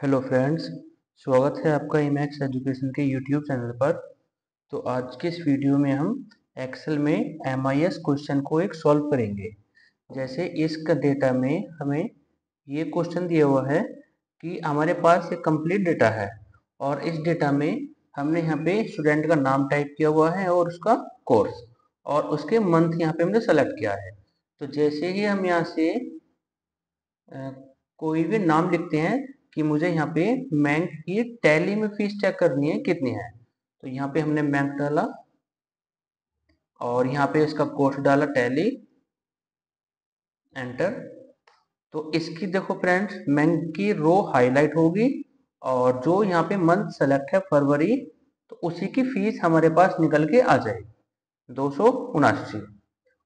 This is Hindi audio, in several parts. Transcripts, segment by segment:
हेलो फ्रेंड्स, स्वागत है आपका इमैक्स एजुकेशन के यूट्यूब चैनल पर। तो आज के इस वीडियो में हम एक्सेल में एमआईएस क्वेश्चन को एक सॉल्व करेंगे। जैसे इस डेटा में हमें ये क्वेश्चन दिया हुआ है कि हमारे पास एक कंप्लीट डेटा है और इस डेटा में हमने यहाँ पे स्टूडेंट का नाम टाइप किया हुआ है और उसका कोर्स और उसके मंथ यहाँ पे हमने सेलेक्ट किया है। तो जैसे ही हम यहाँ से कोई भी नाम लिखते हैं कि मुझे यहाँ पे बैंक की टैली में फीस चेक करनी है कितनी है, तो यहाँ पे हमने बैंक डाला और यहाँ पे इसका कोर्स डाला टैली, एंटर। तो इसकी देखो फ्रेंड्स, बैंक की रो हाईलाइट होगी और जो यहाँ पे मंथ सेलेक्ट है फरवरी, तो उसी की फीस हमारे पास निकल के आ जाएगी 279।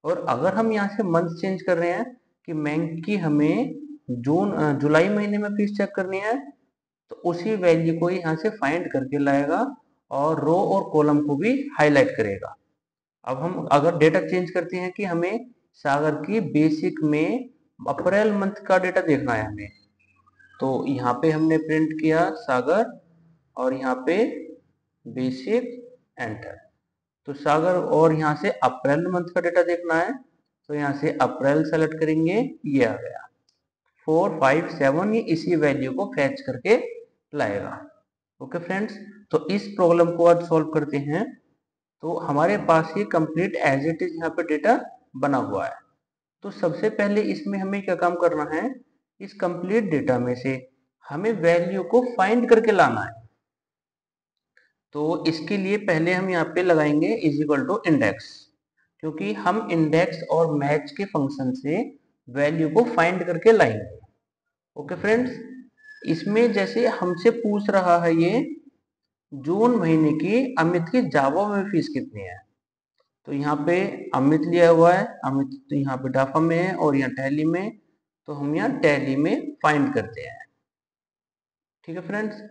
और अगर हम यहाँ से मंथ चेंज कर रहे हैं कि बैंक की हमें जुलाई महीने में फीस चेक करनी है, तो उसी वैल्यू को यहाँ से फाइंड करके लाएगा और रो और कॉलम को भी हाईलाइट करेगा। अब हम अगर डेटा चेंज करते हैं कि हमें सागर की बेसिक में अप्रैल मंथ का डेटा देखना है हमें, तो यहाँ पे हमने प्रिंट किया सागर और यहाँ पे बेसिक, एंटर। तो सागर और यहाँ से अप्रैल मंथ का डेटा देखना है, तो यहाँ से अप्रैल सेलेक्ट करेंगे, ये आ गया 457। ये इसी वैल्यू को फैच करके लाएगा। ओके फ्रेंड्स, तो इस प्रॉब्लम को आज सॉल्व करते हैं। तो हमारे पास ये कंप्लीट एज इट इज यहाँ पे डेटा बना हुआ है। तो सबसे पहले इसमें हमें क्या काम करना है, इस कंप्लीट डेटा में से हमें वैल्यू को फाइंड करके लाना है। तो इसके लिए पहले हम यहाँ पे लगाएंगे इज इक्वल टू इंडेक्स, क्योंकि हम इंडेक्स और मैच के फंक्शन से वैल्यू को फाइंड करके लाएंगे। ओके फ्रेंड्स, इसमें जैसे हमसे पूछ रहा है ये जून महीने की अमित की जावा में फीस कितनी है, तो यहाँ पे अमित लिया हुआ है, अमित तो यहाँ पे डाफा में है और यहाँ टैली में, तो हम यहाँ टैली में फाइंड करते हैं। ठीक है फ्रेंड्स।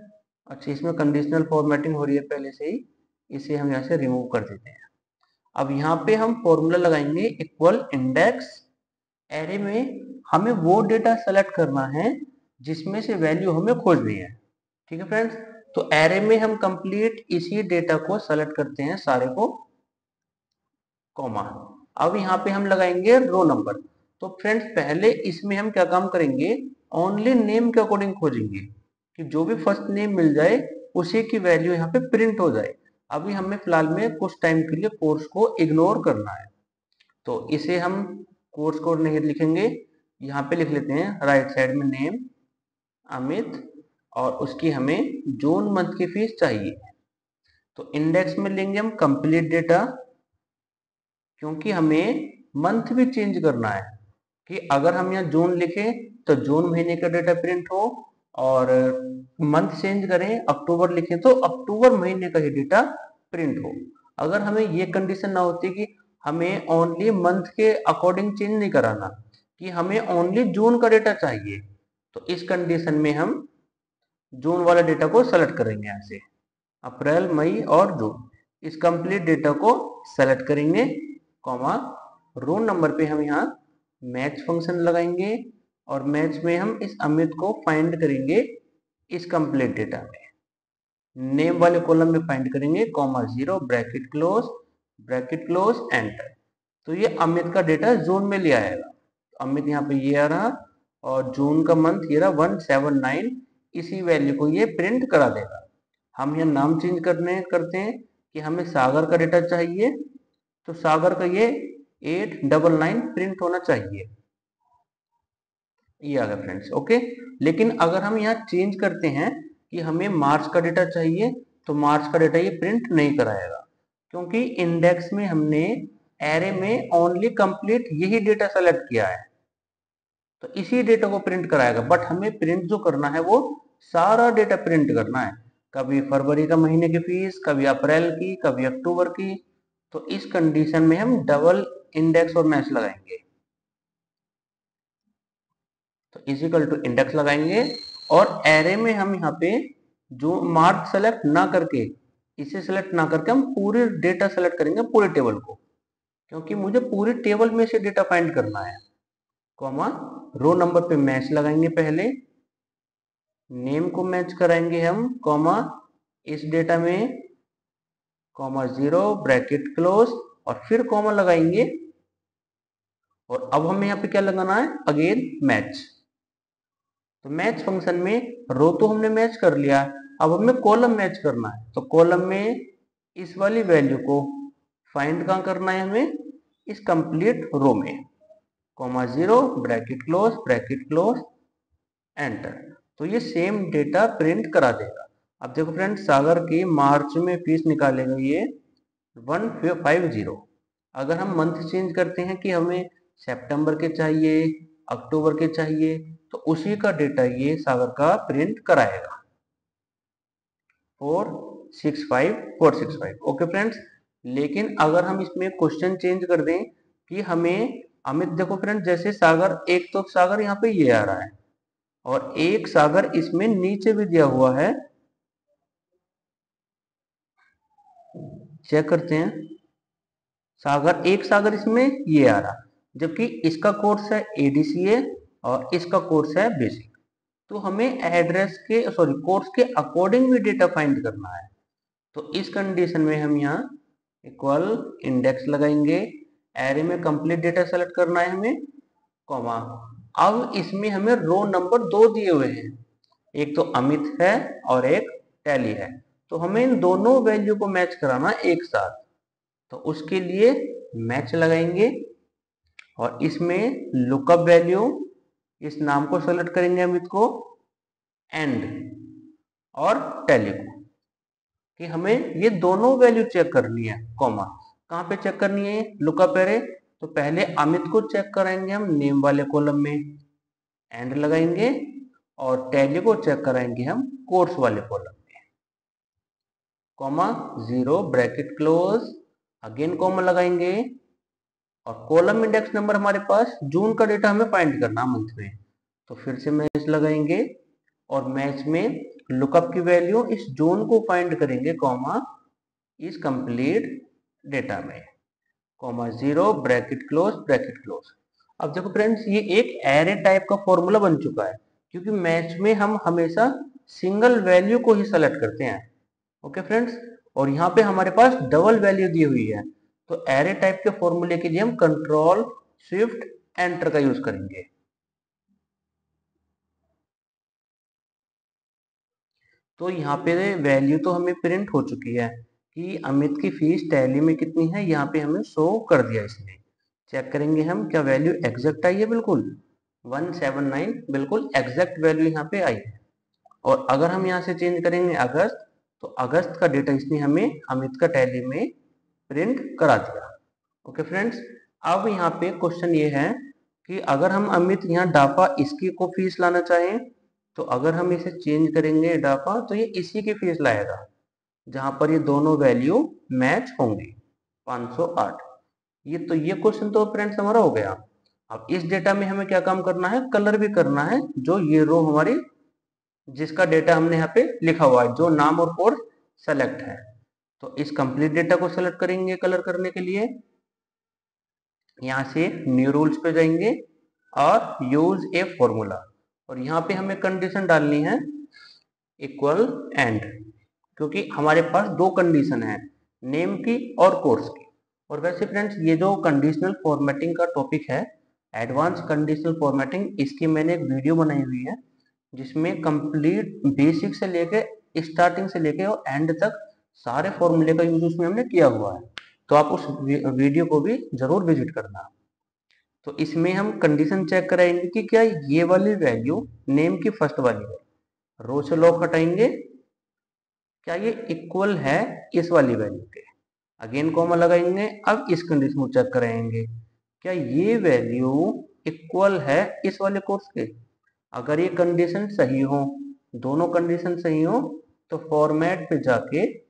अच्छा, इसमें कंडीशनल फॉर्मेटिंग हो रही है पहले से ही, इसे हम यहाँ से रिमूव कर देते हैं। अब यहाँ पे हम फॉर्मूला लगाएंगे इक्वल इंडेक्स, एरे में हमें वो डेटा सेलेक्ट करना है जिसमें से वैल्यू हमें खोजनी है। ठीक है फ्रेंड्स, तो एरे में हम कंप्लीट इसी डेटा को सेलेक्ट करते हैं सारे को, कॉमा। अब यहाँ पे हम लगाएंगे रो नंबर। तो फ्रेंड्स पहले इसमें हम क्या काम करेंगे, ओनली नेम के अकॉर्डिंग खोजेंगे कि जो भी फर्स्ट नेम मिल जाए उसी की वैल्यू यहाँ पे प्रिंट हो जाए। अभी हमें फिलहाल में कुछ टाइम के लिए कोर्स को इग्नोर करना है, तो इसे हम कोर्स कोड नहीं लिखेंगे, यहाँ पे लिख लेते हैं राइट साइड में नेम अमित और उसकी हमें जून मंथ की फीस चाहिए। तो इंडेक्स में लेंगे हम कंप्लीट डेटा, क्योंकि हमें मंथ भी चेंज करना है कि अगर हम यहाँ जून लिखें तो जून महीने का डेटा प्रिंट हो, और मंथ चेंज करें अक्टूबर लिखें तो अक्टूबर महीने का ही डेटा प्रिंट हो। अगर हमें ये कंडीशन ना होती कि हमें ओनली मंथ के अकॉर्डिंग चेंज नहीं कराना, कि हमें ओनली जून का डेटा चाहिए, तो इस कंडीशन में हम जून वाला डेटा को सेलेक्ट करेंगे। यहाँ से अप्रैल मई और जून, इस कंप्लीट डेटा को सेलेक्ट करेंगे, कॉमा रो नंबर पे हम यहाँ मैच फंक्शन लगाएंगे और मैच में हम इस अमित को फाइंड करेंगे इस कंप्लीट डेटा में, नेम वाले कॉलम में फाइंड करेंगे, कॉमा 0 ब्रैकेट क्लोज एंटर। तो ये अमित का डेटा जून में ले आएगा। अमित यहाँ पे ये आ रहा और जून का मंथ ये रहा 179, इसी वैल्यू को ये प्रिंट करा देगा। हम यहाँ नाम चेंज करते हैं कि हमें सागर का डेटा चाहिए, तो सागर का ये 899 प्रिंट होना चाहिए, ये आ गया फ्रेंड्स। ओके, लेकिन अगर हम यहाँ चेंज करते हैं कि हमें मार्च का डेटा चाहिए, तो मार्च का डेटा ये प्रिंट नहीं कराएगा, क्योंकि इंडेक्स में हमने एरे में ओनली कंप्लीट यही डेटा सेलेक्ट किया है, तो इसी डेटा को प्रिंट कराएगा। बट हमें प्रिंट जो करना है वो सारा डेटा प्रिंट करना है, कभी फरवरी का महीने की फीस, कभी अप्रैल की, कभी अक्टूबर की। तो इस कंडीशन में हम डबल इंडेक्स और मैच लगाएंगे, तो इजिकल टू इंडेक्स लगाएंगे और एरे में हम यहाँ पे जो मार्क सेलेक्ट ना करके, इसे सेलेक्ट ना करके हम पूरे डेटा सेलेक्ट करेंगे, पूरे टेबल को, क्योंकि मुझे पूरे टेबल में से डेटा फाइंड करना है, कॉमा रो नंबर पे मैच लगाएंगे पहले, नेम को मैच कराएंगे हम, कॉमा इस डेटा में, कॉमा 0 ब्रैकेट क्लोज और फिर कॉमा लगाएंगे। और अब हमें यहाँ पे क्या लगाना है, अगेन मैच। तो मैच फंक्शन में रो तो हमने मैच कर लिया, अब हमें कॉलम मैच करना है। तो कॉलम में इस वाली वैल्यू को फाइंड कहाँ करना है हमें, इस कंप्लीट रो में, कॉमा 0 ब्रैकेट क्लोज एंटर। तो ये सेम डेटा प्रिंट करा देगा। अब देखो फ्रेंड, सागर की मार्च में फीस निकालेगा ये 150। अगर हम मंथ चेंज करते हैं कि हमें सितंबर के चाहिए, अक्टूबर के चाहिए, तो उसी का डेटा ये सागर का प्रिंट कराएगा 465,465। ओके फ्रेंड्स, लेकिन अगर हम इसमें क्वेश्चन चेंज कर दें कि हमें अमित, देखो फ्रेंड जैसे सागर, एक तो सागर यहाँ पे ये आ रहा है और एक सागर इसमें नीचे भी दिया हुआ है, चेक करते हैं। सागर, एक सागर इसमें ये आ रहा, जबकि इसका कोर्स है एडीसीए और इसका कोर्स है बेसिक। तो हमें एड्रेस के, सॉरी, कोर्स के अकॉर्डिंग भी डेटा फाइंड करना है। तो इस कंडीशन में हम यहाँ इक्वल इंडेक्स लगाएंगे, एरे में कंप्लीट डेटा सेलेक्ट करना है हमें, कॉमा। अब इसमें हमें रो नंबर 2 दिए हुए हैं, एक तो अमित है और एक टैली है। तो हमें इन दोनों वैल्यू को मैच कराना एक साथ। तो उसके लिए मैच लगाएंगे और इसमें लुकअप वैल्यू, इस नाम को सेलेक्ट करेंगे अमित को, एंड और टैली को, कि हमें ये दोनों वैल्यू चेक करनी है, कॉमा। कहाँ पे चेक करनी है, लुकअप एरे। तो पहले अमित को चेक कराएंगे हम नेम वाले कॉलम में, एंड लगाएंगे, और टैली को चेक कराएंगे हम कोर्स वाले कॉलम में, comma 0 bracket close, again comma लगाएंगे। और कॉलम इंडेक्स नंबर हमारे पास जून का डेटा हमें फाइंड करना मंथ में, तो फिर से मैच लगाएंगे और मैच में लुकअप की वैल्यू इस जून को फाइंड करेंगे, कॉमा इस कंप्लीट डेटा में, कॉमा 0 ब्रैकेट क्लोज। अब देखो फ्रेंड्स, ये एक एरे टाइप का फॉर्मूला बन चुका है, क्योंकि मैच में हम हमेशा सिंगल वैल्यू को ही सेलेक्ट करते हैं। ओके फ्रेंड्स, और यहाँ पे हमारे पास डबल वैल्यू दी हुई है। तो एरे टाइप के फॉर्मूले के लिए हम कंट्रोल शिफ्ट एंटर का यूज करेंगे। तो यहाँ पे वैल्यू तो हमें प्रिंट हो चुकी है कि अमित की फीस टैली में कितनी है, यहाँ पे हमें शो कर दिया इसने। चेक करेंगे हम, क्या वैल्यू एग्जैक्ट आई है, बिल्कुल 179 बिल्कुल एग्जैक्ट वैल्यू यहाँ पे आई है। और अगर हम यहाँ से चेंज करेंगे अगस्त, तो अगस्त का डेटा इसने हमें अमित का टैली में प्रिंट करा दिया। ओके फ्रेंड्स, अब यहाँ पे क्वेश्चन ये है कि अगर हम अमित यहाँ डाफा इसकी को फीस लाना चाहें, तो अगर हम इसे चेंज करेंगे डाफा, तो ये इसी की फीस लाएगा जहां पर ये दोनों वैल्यू मैच होंगी, 508। ये क्वेश्चन तो फ्रेंड्स हमारा हो गया। अब इस डेटा में हमें क्या काम करना है, कलर भी करना है, जो ये रो हमारी, जिसका डेटा हमने यहाँ पे लिखा हुआ है, जो नाम और कोर्स सेलेक्ट है। तो इस कंप्लीट डेटा को सेलेक्ट करेंगे कलर करने के लिए, यहाँ से न्यू रूल्स पे जाएंगे और यूज ए फॉर्मूला, और यहाँ पे हमें कंडीशन डालनी है इक्वल एंड, क्योंकि हमारे पास दो कंडीशन है, नेम की और कोर्स की। और वैसे फ्रेंड्स, ये जो कंडीशनल फॉर्मेटिंग का टॉपिक है, एडवांस कंडीशनल फॉर्मेटिंग, इसकी मैंने एक वीडियो बनाई हुई है जिसमें कंप्लीट बेसिक से लेके, स्टार्टिंग से लेके और एंड तक सारे फॉर्मूले का यूज उसमें हमने किया हुआ है। तो आप उस वीडियो को भी जरूर विजिट करना। तो इसमें हम कंडीशन चेक कराएंगे कि क्या ये वाली वैल्यू नेम की फर्स्ट वाली है, रो से लॉक हटाएंगे, क्या ये इक्वल है इस वाली वैल्यू के, अगेन कॉमा लगाएंगे। अब इस कंडीशन को चेक कराएंगे, क्या ये वैल्यू इक्वल है इस वाले कोर्स के। अगर ये कंडीशन सही हो, दोनों कंडीशन सही हो, तो फॉर्मेट पे जाके,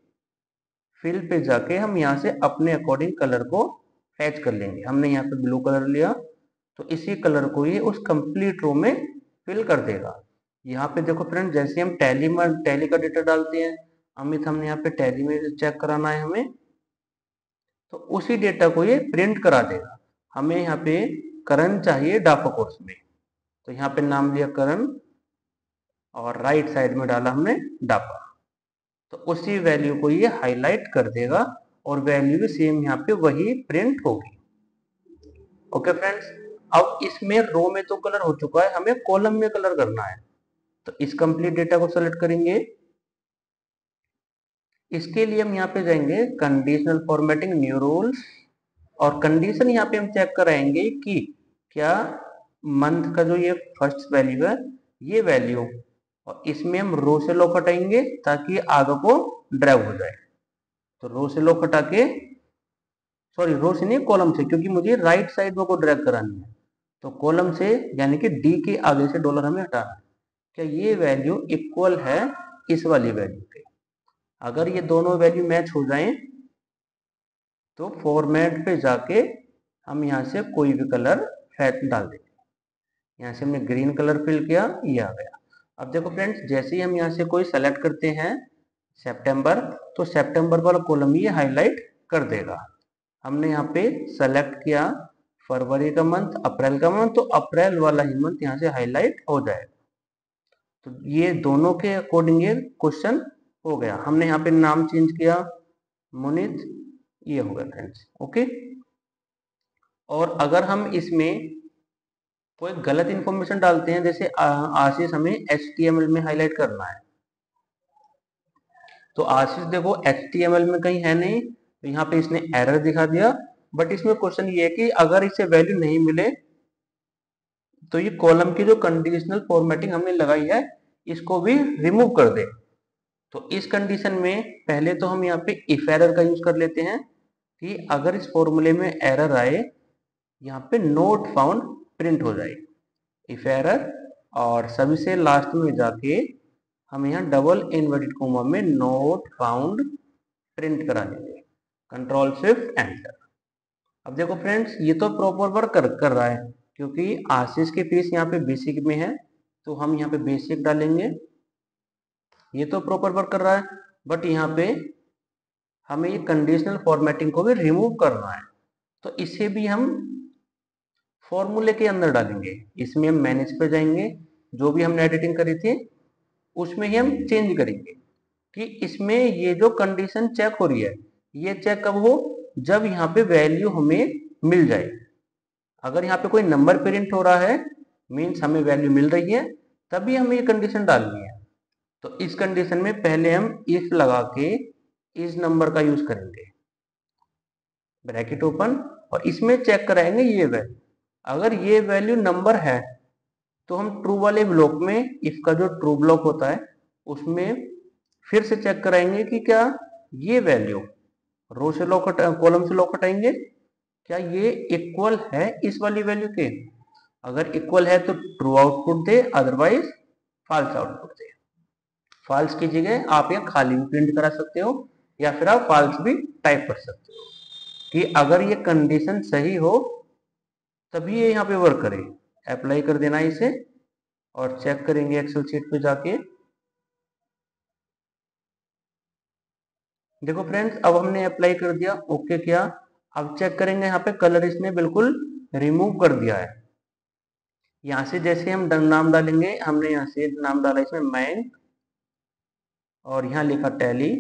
फिल पे जाके हम यहाँ से अपने अकॉर्डिंग कलर को फैच कर लेंगे। हमने यहाँ पे ब्लू कलर लिया, तो इसी कलर को ये उस कंप्लीट रो में फिल कर देगा। यहाँ पे देखो फ्रेंड, जैसे हम टैली का डेटा डालते हैं, अमित हमने यहाँ पे टैली में चेक कराना है हमें, तो उसी डेटा को ये प्रिंट करा देगा। हमें यहाँ पे करण चाहिए डाफा कोर्स में, तो यहाँ पे नाम लिया करण, और राइट साइड में डाला हमने डापा, तो उसी वैल्यू को ये हाईलाइट कर देगा और वैल्यू भी सेम यहाँ पे वही प्रिंट होगी। ओके फ्रेंड्स, अब इसमें रो में तो कलर हो चुका है, हमें कॉलम में कलर करना है। तो इस कंप्लीट डेटा को सेलेक्ट करेंगे। इसके लिए हम यहाँ पे जाएंगे कंडीशनल फॉर्मेटिंग न्यू रूल्स, और कंडीशन यहाँ पे हम चेक कराएंगे कि क्या मंथ का जो ये फर्स्ट वैल्यू है ये वैल्यू, और इसमें हम रो से लो हटाएंगे ताकि आगे को ड्रैग हो जाए। तो रो से लो हटा के, सॉरी रो से नहीं कॉलम से, क्योंकि मुझे राइट साइड को ड्रैग करानी है। तो कॉलम से यानी कि डी के आगे से डॉलर हमें हटाना है। क्या ये वैल्यू इक्वल है इस वाली वैल्यू के? अगर ये दोनों वैल्यू मैच हो जाएं तो फॉर्मेट पे जाके हम यहाँ से कोई भी कलर डाल देंगे। यहाँ से हमने ग्रीन कलर फिल किया, ये आ गया। अब देखो फ्रेंड्स, जैसे ही हम यहाँ से कोई सेलेक्ट करते हैं सितंबर, तो सितंबर वाला कॉलम ये हाईलाइट कर देगा। हमने यहाँ पे सेलेक्ट किया फरवरी का मंथ, अप्रैल का मंथ, तो अप्रैल वाला ही मंथ यहाँ से हाईलाइट हो जाएगा। तो ये दोनों के अकॉर्डिंग ये क्वेश्चन हो गया। हमने यहाँ पे नाम चेंज किया मुनित, ये हो गया फ्रेंड्स। ओके, और अगर हम इसमें कोई गलत इंफॉर्मेशन डालते हैं, जैसे आशीष हमें HTML में हाईलाइट करना है, तो आशीष देखो HTML में कहीं है नहीं, तो यहाँ पे इसने एरर दिखा दिया। बट इसमें क्वेश्चन ये है कि अगर इसे वैल्यू नहीं मिले तो ये कॉलम की जो कंडीशनल फॉर्मेटिंग हमने लगाई है इसको भी रिमूव कर दे। तो इस कंडीशन में पहले तो हम यहाँ पे इफ एरर का यूज कर लेते हैं कि अगर इस फॉर्मूले में एरर आए, यहाँ पे नोट फाउंड प्रिंट हो जाए, इफ एरर, और सभी से लास्ट में जाके हम यहाँ डबल इनवर्टेड कोमा में नोट फाउंड प्रिंट करा देंगे, कंट्रोल शिफ्ट एंटर। अब देखो फ्रेंड्स, ये तो प्रॉपर वर्क कर रहा है, क्योंकि आशीष की फीस यहाँ पे बेसिक में है, तो हम यहाँ पे बेसिक डालेंगे। ये तो प्रॉपर वर्क कर रहा है, बट यहाँ पे हमें ये कंडीशनल फॉर्मेटिंग को भी रिमूव करना है। तो इसे भी हम फॉर्मूले के अंदर डालेंगे। इसमें हम मैनेज पे जाएंगे, जो भी हमने एडिटिंग करी थी उसमें ही हम चेंज करेंगे कि इसमें ये जो कंडीशन चेक हो रही है ये चेक कब हो, जब यहाँ पे वैल्यू हमें मिल जाए। अगर यहाँ पे कोई नंबर प्रिंट हो रहा है मीन्स हमें वैल्यू मिल रही है, तभी हमें ये कंडीशन डालनी है। तो इस कंडीशन में पहले हम इफ लगा के इस नंबर का यूज करेंगे, ब्रैकेट ओपन, और इसमें चेक कराएंगे ये वैल्यू। अगर ये वैल्यू नंबर है तो हम ट्रू वाले ब्लॉक में इफ का जो ट्रू ब्लॉक होता है उसमें फिर से चेक कराएंगे कि क्या ये वैल्यू रो से लॉक कॉलम से लॉक हटाएंगे, क्या ये इक्वल है इस वाली वैल्यू के। अगर इक्वल है तो ट्रू आउटपुट दे, अदरवाइज फॉल्स आउटपुट दे। फॉल्स की जगह आप ये खाली भी प्रिंट करा सकते हो, या फिर आप फॉल्स भी टाइप कर सकते हो कि अगर ये कंडीशन सही हो तभी ये यहाँ पे वर्क करे। अप्लाई कर देना इसे और चेक करेंगे एक्सेल शीट पे जाके। देखो फ्रेंड्स, अब हमने अप्लाई कर दिया, ओके किया। अब चेक करेंगे, यहाँ पे कलर इसने बिल्कुल रिमूव कर दिया है। यहाँ से जैसे हम नाम डालेंगे, हमने यहाँ से नाम डाला इसमें मैन, और यहाँ लिखा टैली,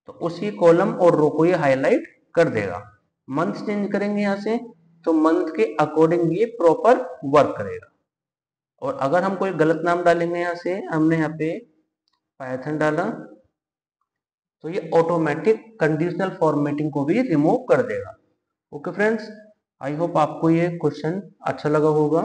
तो उसी कॉलम और रो को ये हाईलाइट कर देगा। मंथ चेंज करेंगे यहाँ से, तो मंथ के अकॉर्डिंग ये प्रॉपर वर्क करेगा। और अगर हम कोई गलत नाम डालेंगे, यहाँ से हमने यहाँ पे पाइथन डाला, तो ये ऑटोमेटिक कंडीशनल फॉर्मेटिंग को भी रिमूव कर देगा। ओके फ्रेंड्स, आई होप आपको ये क्वेश्चन अच्छा लगा होगा।